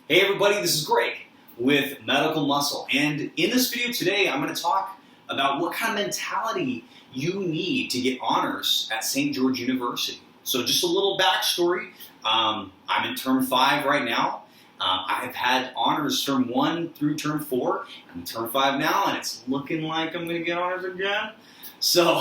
Hey everybody, this is Greg with Medical Muscle, and in this video today I'm going to talk about what kind of mentality you need to get honors at St. George University. So just a little backstory, I'm in term 5 right now. I've had honors term 1 through term 4. I'm in term 5 now and it's looking like I'm going to get honors again. So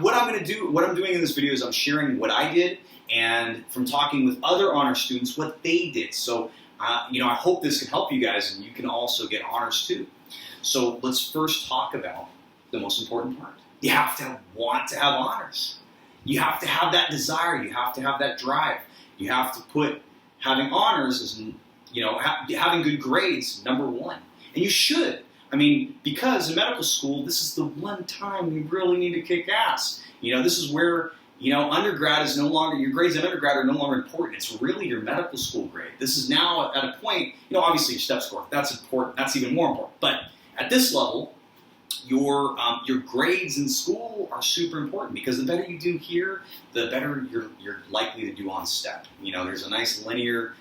what I'm doing in this video is I'm sharing what I did and from talking with other honor students what they did. So I hope this can help you guys and you can also get honors too. So let's first talk about the most important part. You have to want to have honors. You have to have that desire. You have to have that drive. You have to put having honors as, having good grades number 1. And you should. I mean, because in medical school, this is the one time you really need to kick ass. This is where undergrad is no longer, your grades in undergrad are no longer important. It's really your medical school grade. This is now at a point, obviously your step score, that's important, that's even more important. But at this level, your grades in school are super important because the better you do here, the better you're likely to do on step. There's a nice linear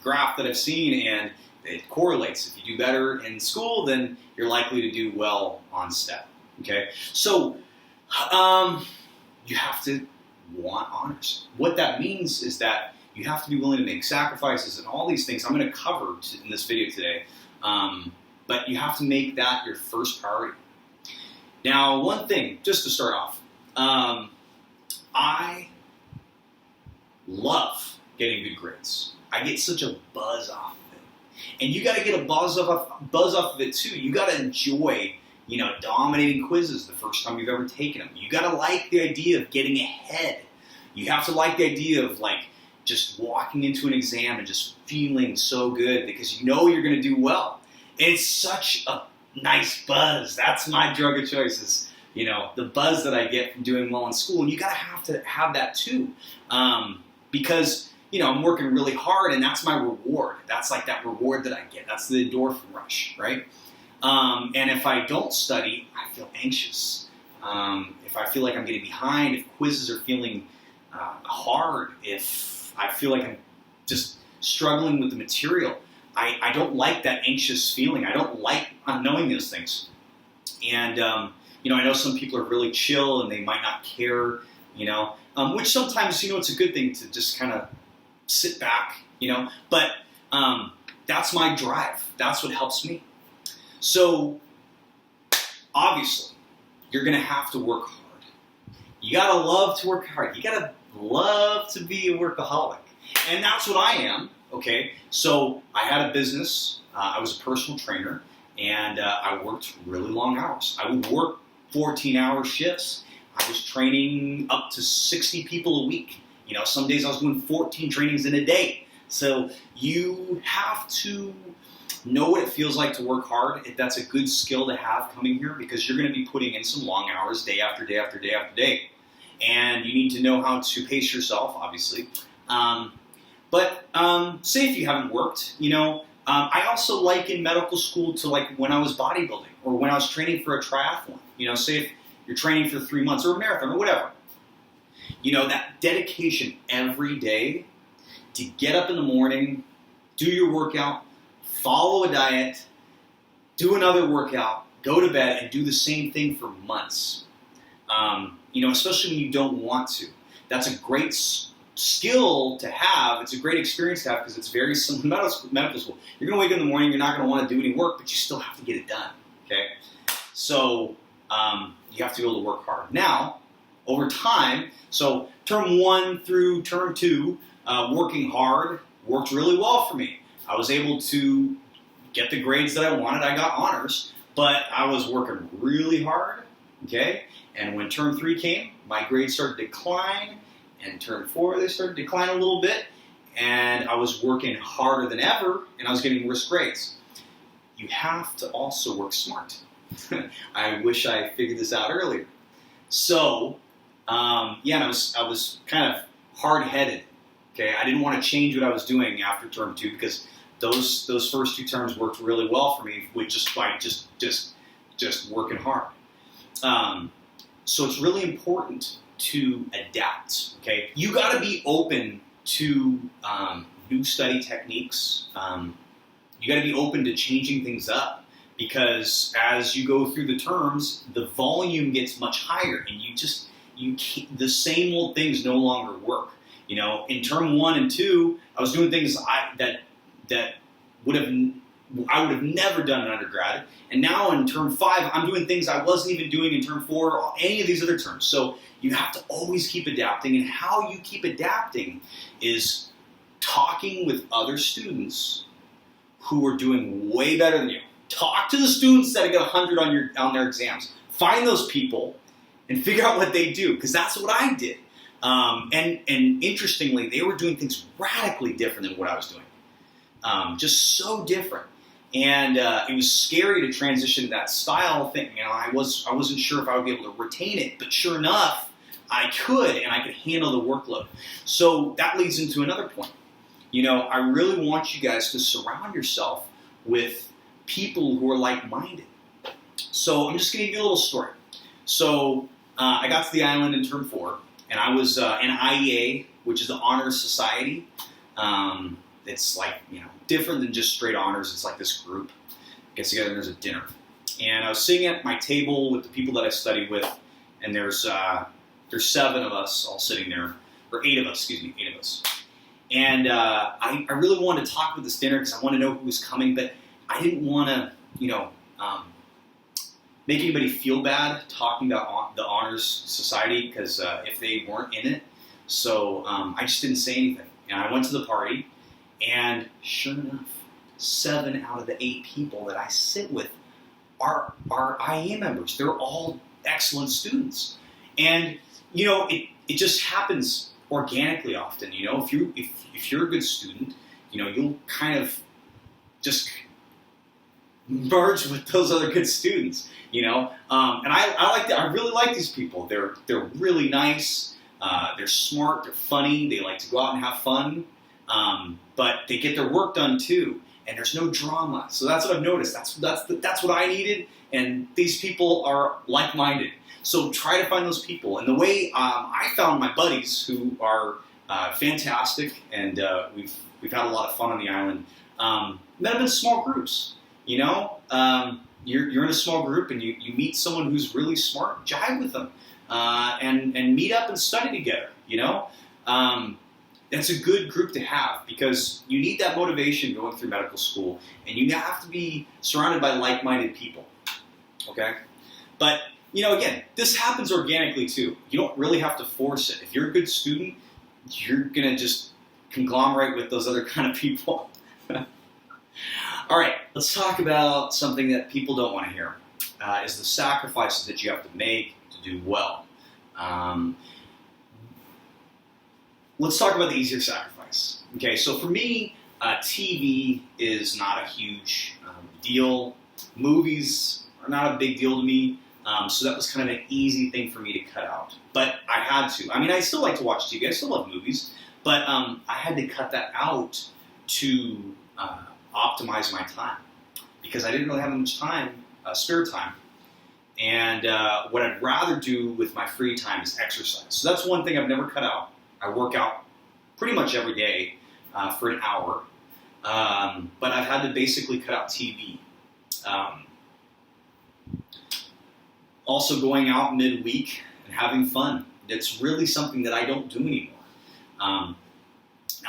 graph that I've seen and it correlates. If you do better in school, then you're likely to do well on step, okay? So, you have to want honors. What that means is that you have to be willing to make sacrifices and all these things I'm going to cover in this video today, but you have to make that your first priority. Now, one thing, just to start off, I love getting good grades. I get such a buzz off of it. And you got to get a buzz off of it too. You got to enjoy dominating quizzes the first time you've ever taken them. You gotta like the idea of getting ahead. You have to like the idea of just walking into an exam and just feeling so good because you're gonna do well. And it's such a nice buzz. That's my drug of choice is, the buzz that I get from doing well in school. And you gotta have to have that too. Because, I'm working really hard and that's my reward. That's like that reward that I get. That's the endorphin rush, right? And if I don't study, I feel anxious. If I feel like I'm getting behind, if quizzes are feeling hard, if I feel like I'm just struggling with the material, I don't like that anxious feeling. I don't like knowing those things. And, I know some people are really chill and they might not care, which sometimes, it's a good thing to just kind of sit back, but that's my drive. That's what helps me. So, obviously, you're going to have to work hard. You got to love to work hard. You got to love to be a workaholic. And that's what I am, okay? So, I had a business. I was a personal trainer, and I worked really long hours. I would work 14-hour shifts. I was training up to 60 people a week. Some days I was doing 14 trainings in a day. So, you have to know what it feels like to work hard. That's a good skill to have coming here because you're going to be putting in some long hours day after day after day after day. And you need to know how to pace yourself, obviously. But say if you haven't worked, I also like in medical school to when I was bodybuilding or when I was training for a triathlon. Say if you're training for 3 months or a marathon or whatever. That dedication every day to get up in the morning, do your workout, follow a diet, do another workout, go to bed, and do the same thing for months. Especially when you don't want to. That's a great skill to have. It's a great experience to have because it's very similar to medical school. You're going to wake up in the morning, you're not going to want to do any work, but you still have to get it done. Okay? So you have to be able to work hard. Now, over time, so term 1 through term 2, working hard worked really well for me. I was able to get the grades that I wanted. I got honors, but I was working really hard, okay? And when term 3 came, my grades started to decline, and term 4, they started to decline a little bit, and I was working harder than ever, and I was getting worse grades. You have to also work smart. I wish I figured this out earlier. So, and I was kind of hard-headed, okay? I didn't want to change what I was doing after term 2 because those first 2 terms worked really well for me with just working hard. So it's really important to adapt, okay? You got to be open to new study techniques. You got to be open to changing things up, because as you go through the terms, the volume gets much higher, and you can't, the same old things no longer work. You know, in term 1 and 2, I was doing things that would have I would have never done in undergrad, and now in term 5, I'm doing things I wasn't even doing in term 4 or any of these other terms. So you have to always keep adapting, and how you keep adapting is talking with other students who are doing way better than you. Talk to the students that get 100 on their exams. Find those people and figure out what they do, because that's what I did. And interestingly, they were doing things radically different than what I was doing. Just so different. And it was scary to transition to that style thing. You know, I wasn't sure if I would be able to retain it, but sure enough, I could, and I could handle the workload. So that leads into another point. You know, I really want you guys to surround yourself with people who are like-minded. So I'm just going to give you a little story. So I got to the island in term 4, and I was in IEA, which is the Honors Society. It's like, you know, different than just straight honors. It's like this group gets together and there's a dinner. And I was sitting at my table with the people that I studied with, and there's 7 of us all sitting there, or 8 of us, excuse me, 8 of us. And I really wanted to talk about this dinner because I wanted to know who was coming, but I didn't want to, you know, make anybody feel bad talking about the Honors Society, because if they weren't in it. So I just didn't say anything. And I went to the party, and sure enough, 7 out of the 8 people that I sit with are IEA members. They're all excellent students. And, you know, it just happens organically often. You know, if you're a good student, you know, you'll kind of just merge with those other good students, you know. And I really like these people. They're really nice. They're smart. They're funny. They like to go out and have fun. But they get their work done too, and there's no drama. So that's what I've noticed. That's what I needed, and these people are like-minded. So try to find those people. And the way I found my buddies, who are fantastic, and we've had a lot of fun on the island. Met them in small groups. You know, you're in a small group, and you meet someone who's really smart. Jive with them, and meet up and study together. You know. That's a good group to have, because you need that motivation going through medical school, and you have to be surrounded by like-minded people, okay? But, you know, again, this happens organically too. You don't really have to force it. If you're a good student, you're going to just conglomerate with those other kind of people. All right, let's talk about something that people don't want to hear, is the sacrifices that you have to make to do well. Let's talk about the easier sacrifice. Okay, so for me, TV is not a huge deal. Movies are not a big deal to me, so that was kind of an easy thing for me to cut out. But I had to. I mean, I still like to watch TV. I still love movies, but I had to cut that out to optimize my time, because I didn't really have much time, spare time. And what I'd rather do with my free time is exercise. So that's one thing I've never cut out. I work out pretty much every day for an hour, but I've had to basically cut out TV. Also going out midweek and having fun. It's really something that I don't do anymore. Now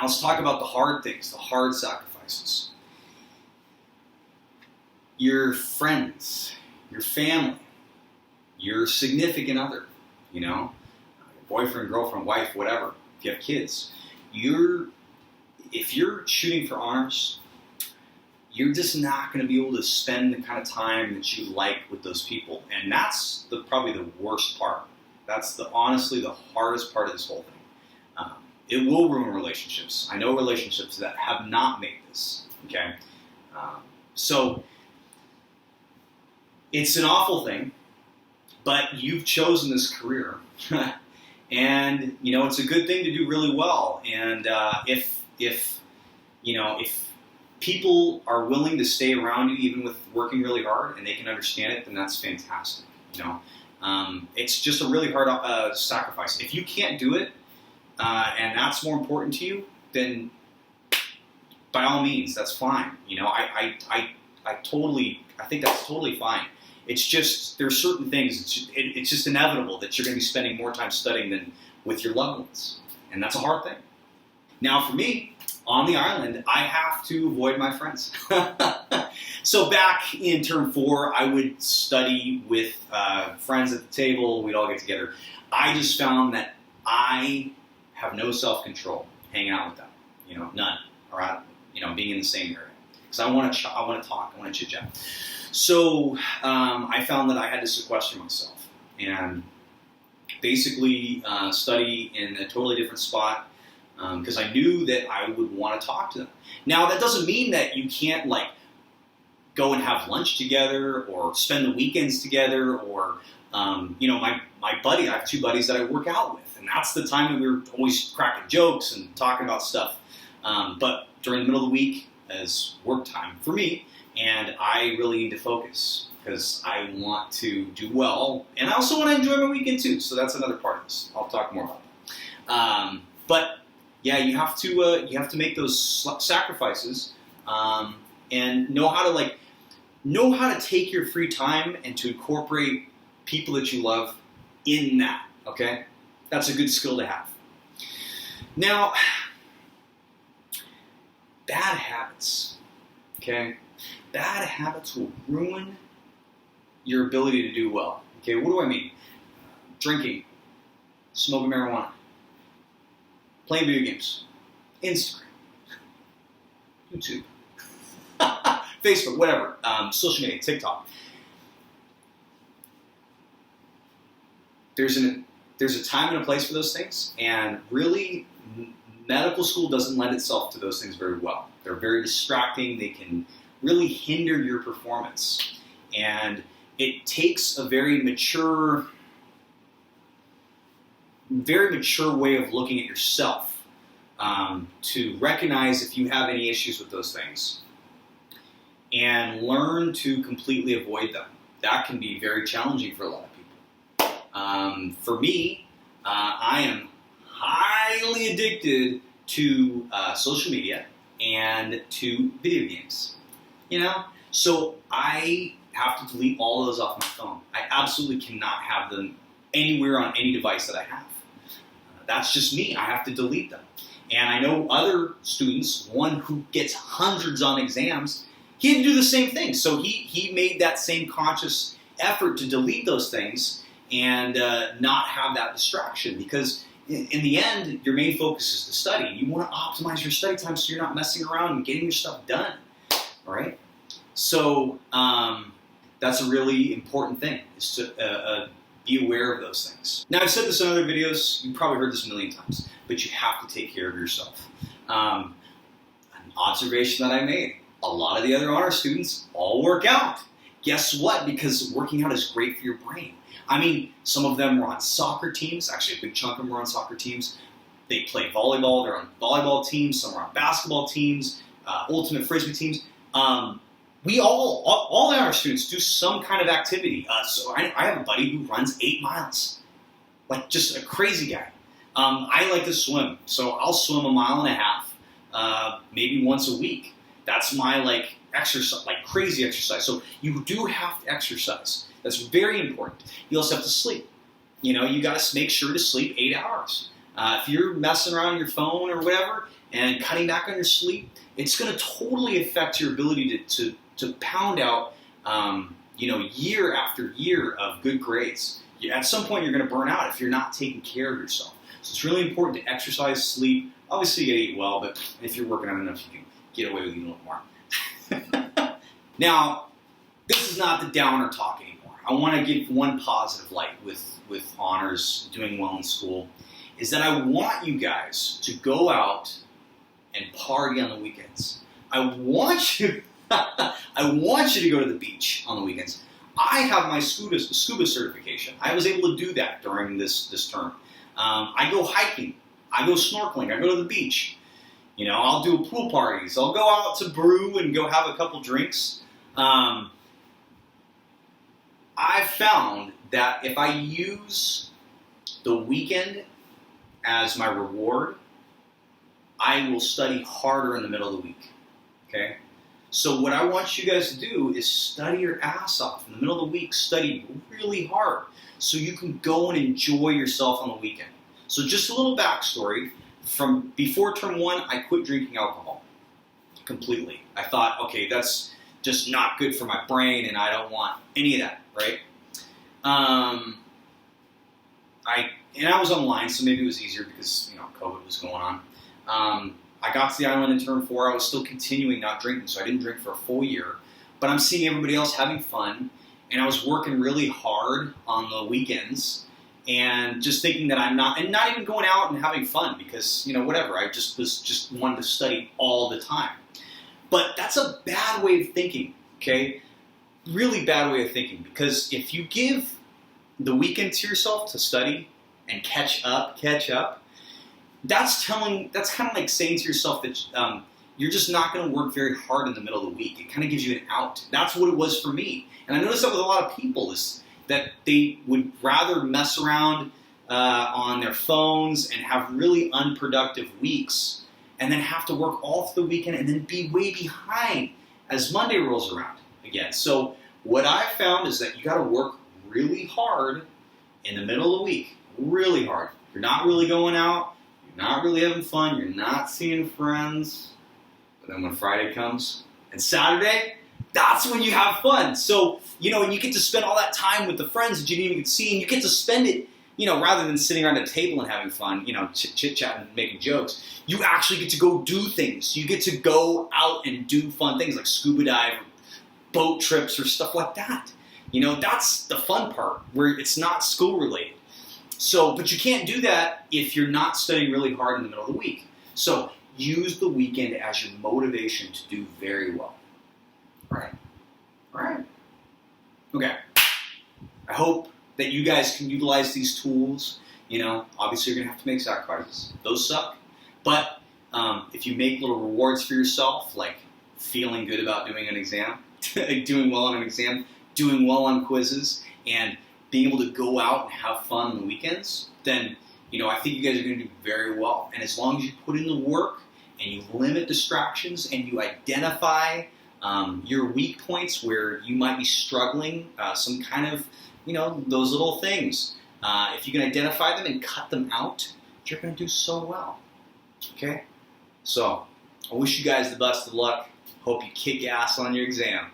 let's talk about the hard things, the hard sacrifices. Your friends, your family, your significant other, you know, boyfriend, girlfriend, wife, whatever. If you have kids, if you're shooting for honors, you're just not going to be able to spend the kind of time that you like with those people, and that's probably the worst part. That's honestly the hardest part of this whole thing. It will ruin relationships. I know relationships that have not made this. Okay, so it's an awful thing, but you've chosen this career. And, you know, it's a good thing to do really well. And if people are willing to stay around you, even with working really hard, and they can understand it, then that's fantastic. You know, it's just a really hard sacrifice. If you can't do it, and that's more important to you, then by all means, that's fine. You know, I think that's totally fine. It's just, there's certain things, it's just inevitable that you're going to be spending more time studying than with your loved ones. And that's a hard thing. Now for me, on the island, I have to avoid my friends. So back in term 4, I would study with friends at the table. We'd all get together. I just found that I have no self-control hanging out with them. You know, none. Or being in the same area. Because I want to talk, I want to chit-chat. So I found that I had to sequester myself and basically study in a totally different spot because I knew that I would want to talk to them. Now, that doesn't mean that you can't, like, go and have lunch together or spend the weekends together or, my buddy, I have 2 buddies that I work out with, and that's the time that we were always cracking jokes and talking about stuff. But during the middle of the week is work time for me, and I really need to focus because I want to do well, and I also want to enjoy my weekend too, so that's another part of this. I'll talk more about that. But yeah, you have to make those sacrifices and know how to take your free time and to incorporate people that you love in that, okay? That's a good skill to have. Now, bad habits, okay? Bad habits will ruin your ability to do well. Okay, what do I mean? Drinking, smoking marijuana, playing video games, Instagram, YouTube, Facebook, whatever, social media, TikTok. There's a time and a place for those things, and really, medical school doesn't lend itself to those things very well. They're very distracting. They can really hinder your performance, and it takes a very mature way of looking at yourself to recognize if you have any issues with those things and learn to completely avoid them. That can be very challenging for a lot of people. For me, I am highly addicted to social media and to video games. You know, so I have to delete all of those off my phone. I absolutely cannot have them anywhere on any device that I have. That's just me. I have to delete them. And I know other students, one who gets hundreds on exams, he had to do the same thing. So he made that same conscious effort to delete those things and not have that distraction, because in the end, your main focus is to study. You want to optimize your study time so you're not messing around and getting your stuff done. All right? So that's a really important thing, is to be aware of those things. Now, I've said this in other videos. You've probably heard this a million times, but you have to take care of yourself. An observation that I made, a lot of the other honor students all work out. Guess what? Because working out is great for your brain. I mean, some of them were on soccer teams. Actually, a big chunk of them were on soccer teams. They play volleyball. They're on volleyball teams. Some are on basketball teams, ultimate frisbee teams. We all the honor students do some kind of activity. So I have a buddy who runs 8 miles, like just a crazy guy. I like to swim, so I'll swim 1.5 miles, maybe once a week. That's my exercise, crazy exercise. So you do have to exercise. That's very important. You also have to sleep. You know, you got to make sure to sleep 8 hours. If you're messing around on your phone or whatever and cutting back on your sleep, it's going to totally affect your ability to pound out, year after year of good grades. At some point, you're going to burn out if you're not taking care of yourself. So it's really important to exercise, sleep. Obviously, you got to eat well, but if you're working out enough, you can get away with eating a little more. Now, this is not the downer talk anymore. I want to give one positive light with honors, doing well in school, is that I want you guys to go out and party on the weekends. I want you to go to the beach on the weekends. I have my scuba certification. I was able to do that during this term. I go hiking. I go snorkeling. I go to the beach. You know, I'll do pool parties. I'll go out to brew and go have a couple drinks. I've found that if I use the weekend as my reward, I will study harder in the middle of the week. okay? So what I want you guys to do is study your ass off. In the middle of the week, study really hard so you can go and enjoy yourself on the weekend. So just a little backstory. From before term 1, I quit drinking alcohol completely. I thought, okay, that's just not good for my brain and I don't want any of that, right? I was online, so maybe it was easier because, you know, COVID was going on. I got to the island in term 4. I was still continuing not drinking, so I didn't drink for a full year. But I'm seeing everybody else having fun, and I was working really hard on the weekends, and just thinking that I'm not, and not even going out and having fun because, you know, whatever. I just wanted to study all the time. But that's a bad way of thinking, okay? Really bad way of thinking, because if you give the weekend to yourself to study and catch up, that's kind of like saying to yourself that you're just not going to work very hard in the middle of the week. It kind of gives you an out. That's what it was for me. And I noticed that with a lot of people is that they would rather mess around on their phones and have really unproductive weeks and then have to work all through the weekend and then be way behind as Monday rolls around again. So what I found is that you got to work really hard in the middle of the week. Really hard. You're not really going out. You're not really having fun. You're not seeing friends. But then when Friday comes and Saturday, that's when you have fun. So, you know, and you get to spend all that time with the friends that you didn't even get to see, and you get to spend it, you know, rather than sitting around a table and having fun, you know, chit-chatting and making jokes. You actually get to go do things. You get to go out and do fun things like scuba dive or boat trips or stuff like that. You know, that's the fun part, where it's not school-related. So, but you can't do that if you're not studying really hard in the middle of the week. So, use the weekend as your motivation to do very well. All right. Okay. I hope that you guys can utilize these tools. You know, obviously you're going to have to make sacrifices. Those suck. But if you make little rewards for yourself, like feeling good about doing an exam, doing well on an exam, doing well on quizzes, and being able to go out and have fun on the weekends, then, you know, I think you guys are going to do very well. And as long as you put in the work and you limit distractions and you identify your weak points where you might be struggling, some kind of, you know, those little things. If you can identify them and cut them out, you're going to do so well. Okay? So, I wish you guys the best of luck. Hope you kick ass on your exam.